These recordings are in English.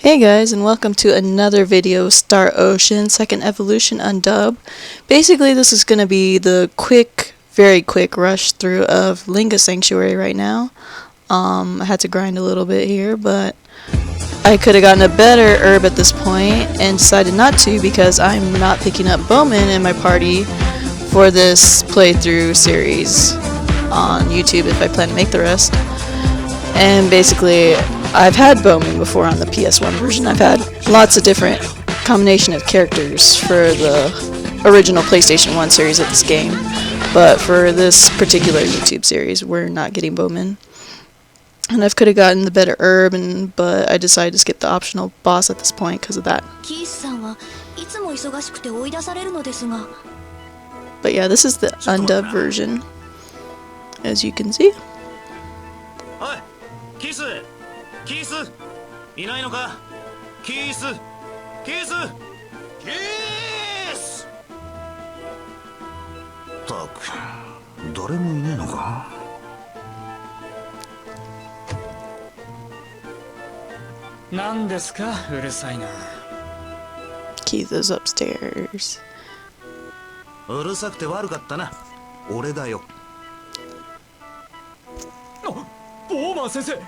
Hey guys, and welcome to another video, Star Ocean, second evolution Undub. Basically, this is going to be the very quick rush through of Linga Sanctuary right now. I had to grind a little bit here, but I could have gotten a better herb at this point and decided not to because I'm not picking up Bowman in my party for this playthrough series on YouTube if I plan to make the rest. And basically, I've had Bowman before on the PS1 version. I've had lots of different combination of characters for the original PlayStation 1 series of this game. But for this particular YouTube series, we're not getting Bowman. And I could have gotten the better herb, but I decided to skip the optional boss at this point because of that. But yeah, this is the Undub version, as you can see. キスいないのかキスったく誰もいねえのかなんですかうるさいな Keith is upstairs うるさくて悪かったな俺だよ Bowman sensei.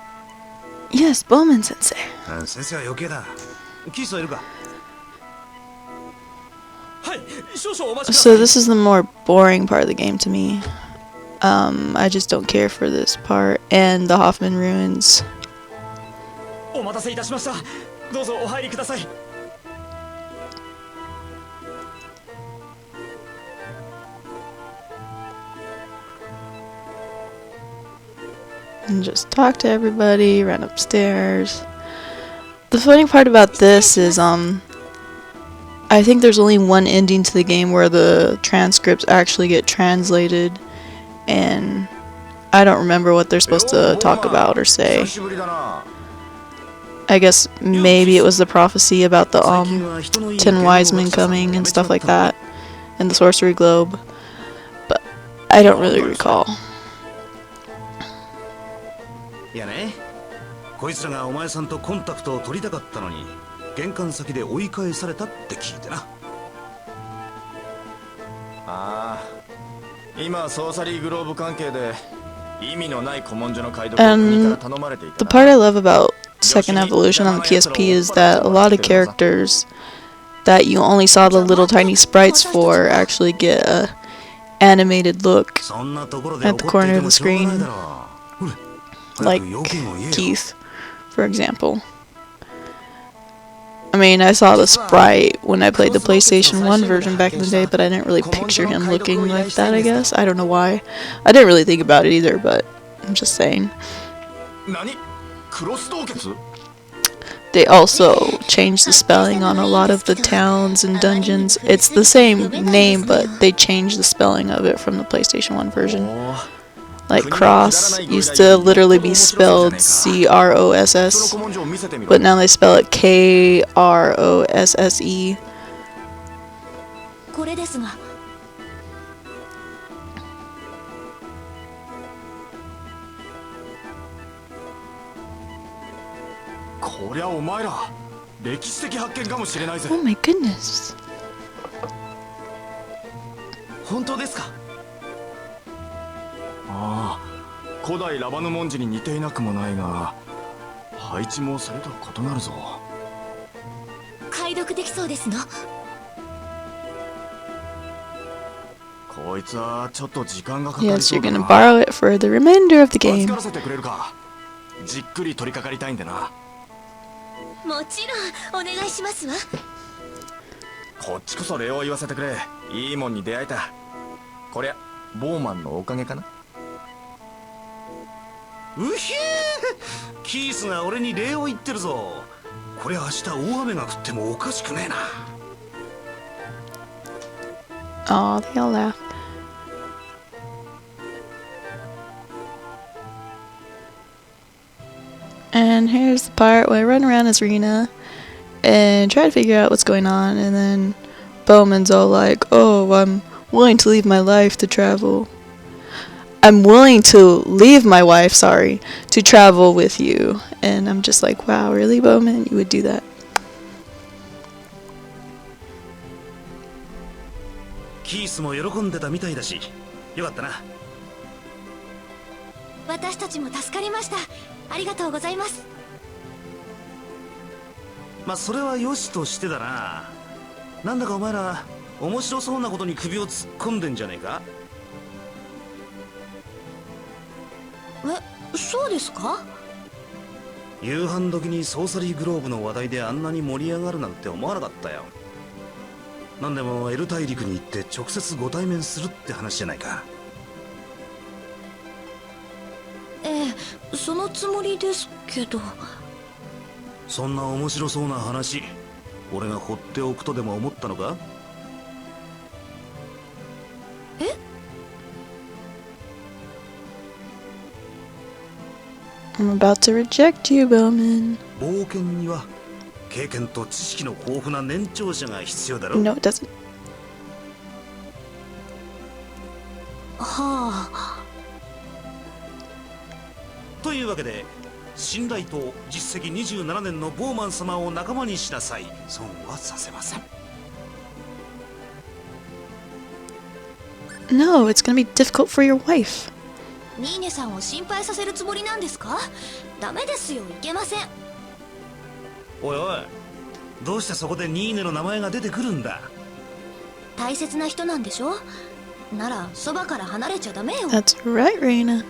Yes, Bowman sensei. Senseiは余計だ。キスはいるか? So this is the more boring part of the game to me. I just don't care for this part and the Hoffman Ruins. お待たせいたしました。どうぞお入りください。And just talk to everybody, run upstairs. The funny part about this is, I think there's only one ending to the game where the transcripts actually get translated, and I don't remember what they're supposed to talk about or say. I guess maybe it was the prophecy about the 10 wise men coming and stuff like that, and the sorcery globe, but I don't really recall. いやね、こいつらがお前さんとコンタクトを取りたかったのに玄関先で追い返されたって聞いてな。ああ、今ソーサリーグローブ関係で意味のない古文書の解読を国から頼まれていた。 The part I love about second evolution on the PSP is that a lot of characters that you only saw the little tiny sprites for actually get a animated look at the corner of the screen. Like Keith, for example. I mean, I saw the sprite when I played the PlayStation 1 version back in the day, but I didn't really picture him looking like that, I guess. I don't know why. I didn't really think about it either, but I'm just saying. They also changed the spelling on a lot of the towns and dungeons. It's the same name, but they changed the spelling of it from the PlayStation 1 version. Like cross used to literally be spelled C-R-O-S-S, but now they spell it K-R-O-S-S-E. Oh my goodness. 本当ですか? ああ、古代ラバヌ文字に似ていなくもないが、配置もそれと異なるぞ。解読できそうですの？こいつはちょっと時間がかかりそうだな。 Yes, you're gonna borrow it for the remainder of the game. 預からせてくれるか。じっくり取り掛かりたいんでな。もちろんお願いしますわ。こっちこそ礼を言わせてくれ。いいもんに出会えた。こりゃボーマンのおかげかな。 うひー、キースが俺に礼を言ってるぞ。これ明日大雨が降ってもおかしくねえな。 Oh, they all laugh. And here's the part where I run around this arena and try to figure out what's going on, and then Bowman's all like, "Oh, I'm willing to leave my life to travel." I'm willing to leave my wife, sorry, to travel with you. And I'm just like, wow, really, Bowman? You would do that? キースも喜んでたみたいだし、よかったな。私たちも助かりました。ありがとうございます。まあそれは良しとしてだな。なんだかお前ら面白そうなことに首を突っ込んでんじゃねえか。え、そうですか？夕飯時にソーサリーグローブの話題であんなに盛り上がるなんて思わなかったよ。なんでもエル大陸に行って直接ご対面するって話じゃないか。ええ、そのつもりですけど。そんな面白そうな話、俺が放っておくとでも思ったのか？え？I'm about to reject you, Bowman. 冒険には経験と知識の豊富な年長者が必要だろ。No, it doesn't. はあ。というわけで、信頼と実績27年のボーマン様を仲間にしなさい。損はさせません。No, it's gonna be difficult for your wife. ニーネさんを心配させるつもりなんですか？ダメですよ、いけません。おいおい、どうしてそこでニーネの名前が出てくるんだ？大切な人なんでしょ？ならそばから離れちゃダメよ。 That's right, Reina.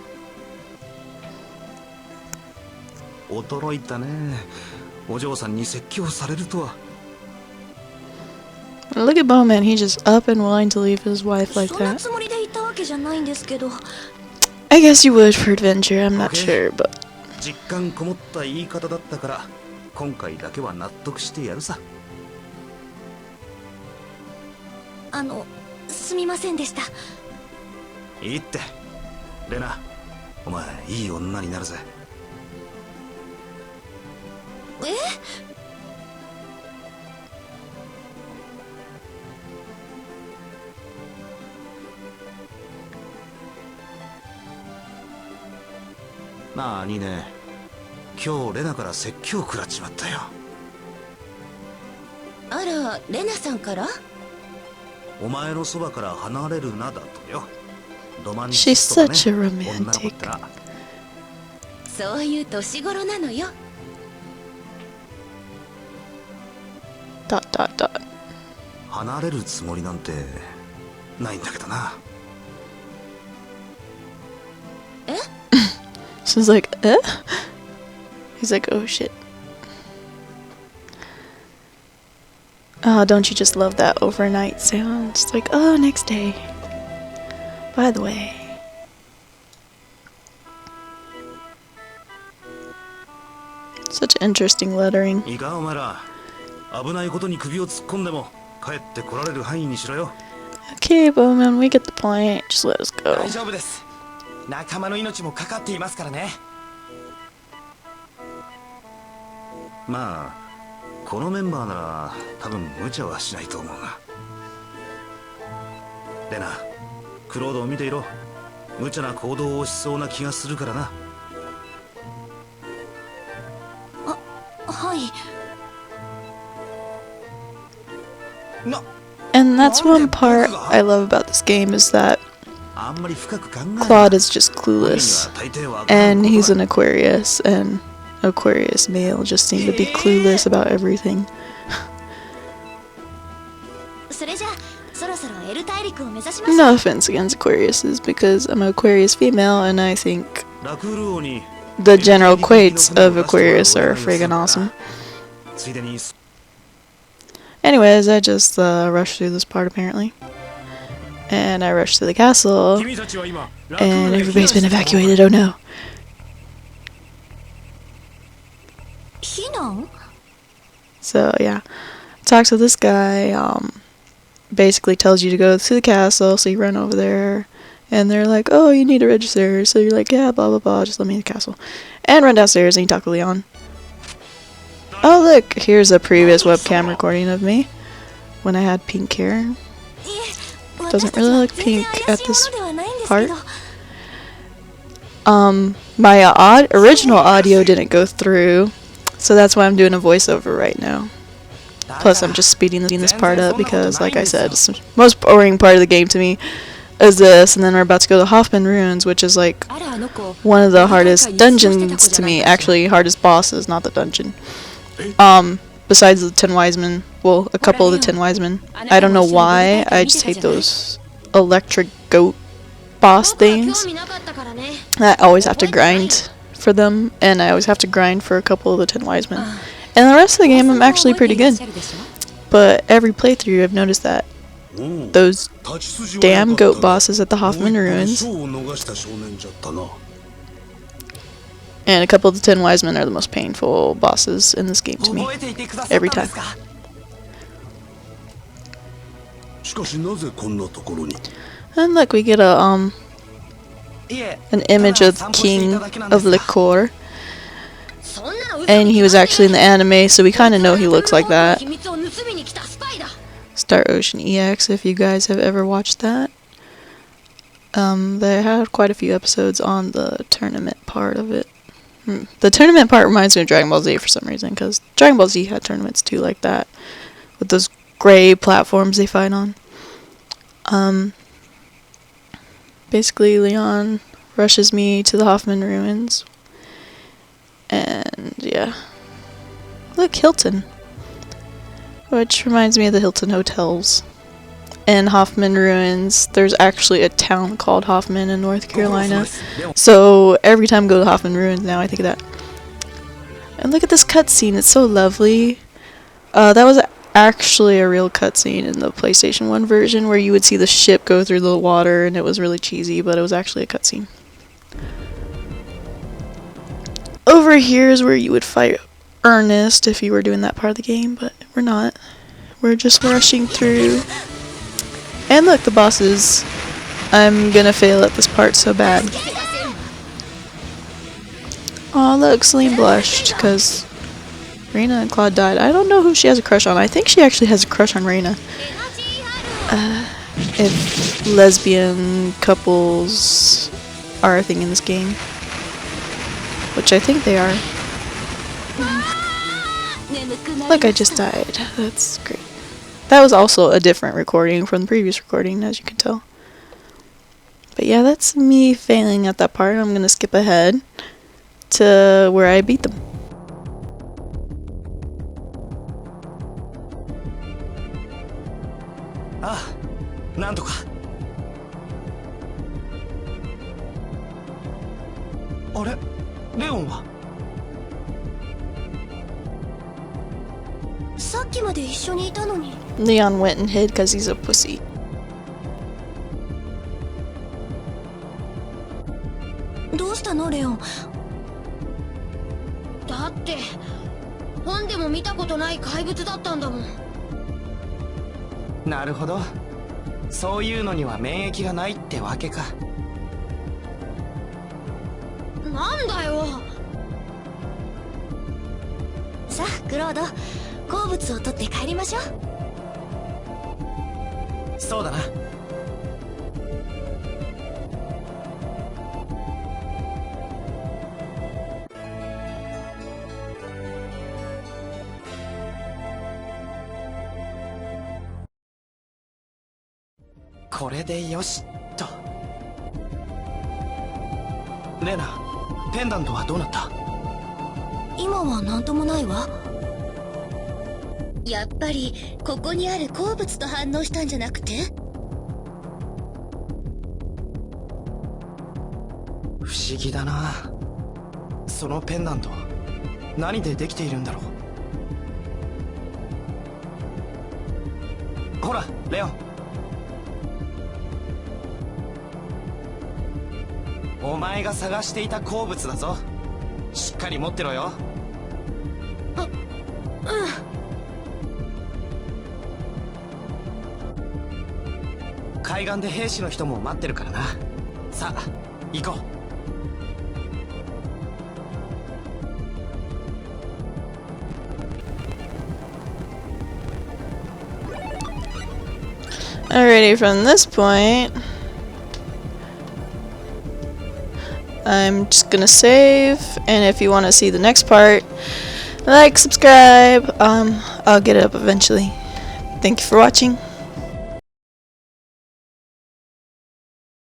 驚いたね。お嬢さんに説教されるとは。Look at Bowman, he's just up and willing to leave his wife like そんな that. つもりで言ったわけじゃないんですけど。I guess you would for adventure, I'm not sure, but... 実感こもった言い方だったから、今回だけは納得してやるさ。すみませんでした。いいって。レナ、お前いい女になるぜ。え？なあにね、今日レナから説教食らっちまったよ。あら、レナさんから？お前のそばから離れるなだとよ。ロマンチ She's ストだね。 such a 女の子 romantic. ってな。そういう年頃なのよ。Dot dot dot. 離れるつもりなんてないんだけどな。え？ She's like, eh? He's like, oh shit. Oh, don't you just love that overnight sound? It's like, oh, next day. By the way. Such interesting lettering. いいかお前ら、危ないことに首を突っ込んでも帰ってこられる範囲にしろよ。 Okay, Bowman, we get the point. Just let us go. 大丈夫です。仲間の命もかかっていますからね。まあこのメンバーなら多分無茶はしないと思うが。レナ、クロードを見ていろ。無茶な行動をしそうな気がするからな。はい。And that's one part I love about this game is that あんまり深く考えない。 Claude is just clueless. And he's an Aquarius, and Aquarius male just seem to be clueless about everything. それじゃあ、そろそろエル大陸を目指しましょう。 No offense against Aquariuses, because I'm an Aquarius female, and I think ラクール王に the general quates of Aquarius are friggin' awesome. ついでに Anyways, I just rushed through this part apparently. And I rushed to the castle, 君たちは今、 and everybody's been evacuated, oh no. 避難？ So yeah, talks to this guy, basically tells you to go to the castle, so you run over there, and they're like, oh, you need to register, so you're like, yeah, blah blah blah, just let me in the castle. And run downstairs and you talk to Leon. Oh look, here's a previous webcam recording of me, when I had pink い hair. え、 Doesn't 私たち really は look 全然 pink 怪 at しいも this のではないんですけ part. ど。My original audio didn't go through, so that's why I'm doing a voiceover right now. Plus, I'm just speeding this part up because, like I said, it's the most boring part of the game to me is this, and then we're about to go to Hoffman Ruins, which is like one of the hardest dungeons to me. Actually, hardest bosses, not the dungeon. Besides the 10 wise men, well, a couple of the 10 wise men. I don't know why, I just hate those electric goat boss things. I always have to grind for them, and I always have to grind for a couple of the 10 wise men. And the rest of the game, I'm actually pretty good. But every playthrough, I've noticed that those damn goat bosses at the Hoffman Ruins and a couple of the 10 wise men are the most painful bosses in this game to me. Every time. And look, we get a an image of King of Liquor. And he was actually in the anime, so we kind of know he looks like that. Star Ocean EX, if you guys have ever watched that. They had quite a few episodes on the tournament part of it. The tournament part reminds me of Dragon Ball Z for some reason, because Dragon Ball Z had tournaments too like that, with those gray platforms they fight on. Basically, Leon rushes me to the Hoffman Ruins. And, yeah. Look, Hilton. Which reminds me of the Hilton Hotels. In Hoffman Ruins, there's actually a town called Hoffman in North Carolina. So, every time I go to Hoffman Ruins now, I think of that. And look at this cutscene, it's so lovely. That was actually a real cutscene in the PlayStation 1 version, where you would see the ship go through the water, and it was really cheesy, but it was actually a cutscene. Over here is where you would fight Ernest if you were doing that part of the game, but we're not. We're just rushing through. And look, the bosses. I'm gonna fail at this part so bad. Oh look, Celine blushed because Reina and Claude died. I don't know who she has a crush on. I think she actually has a crush on Reina. If lesbian couples are a thing in this game. Which I think they are. Look, I just died. That's great. That was also a different recording from the previous recording, as you can tell. But yeah, that's me failing at that part. I'm gonna skip ahead to where I beat them. Ah, なんとか。あれ、レオンは？さっきまで一緒にいたのに。Leon went and hid because he's a pussy. どうしたのレオン？だって本でも見たことない怪物だったんだもん。なるほど。そういうのには免疫がないってわけか。なんだよ。さあクロード、好物を取って帰りましょう。そうだな。これでよしっと。レナ、ペンダントはどうなった？今は何ともないわ。やっぱりここにある鉱物と反応したんじゃなくて？不思議だな。そのペンダント何でできているんだろう。ほらレオン、お前が探していた鉱物だぞ。しっかり持ってろよ。海岸で兵士の人も待ってるからな。さあ行こう。Alrighty, from this point, I'm just gonna save, and if you want to see the next part, like, subscribe. I'll get it up eventually. Thank you for watching.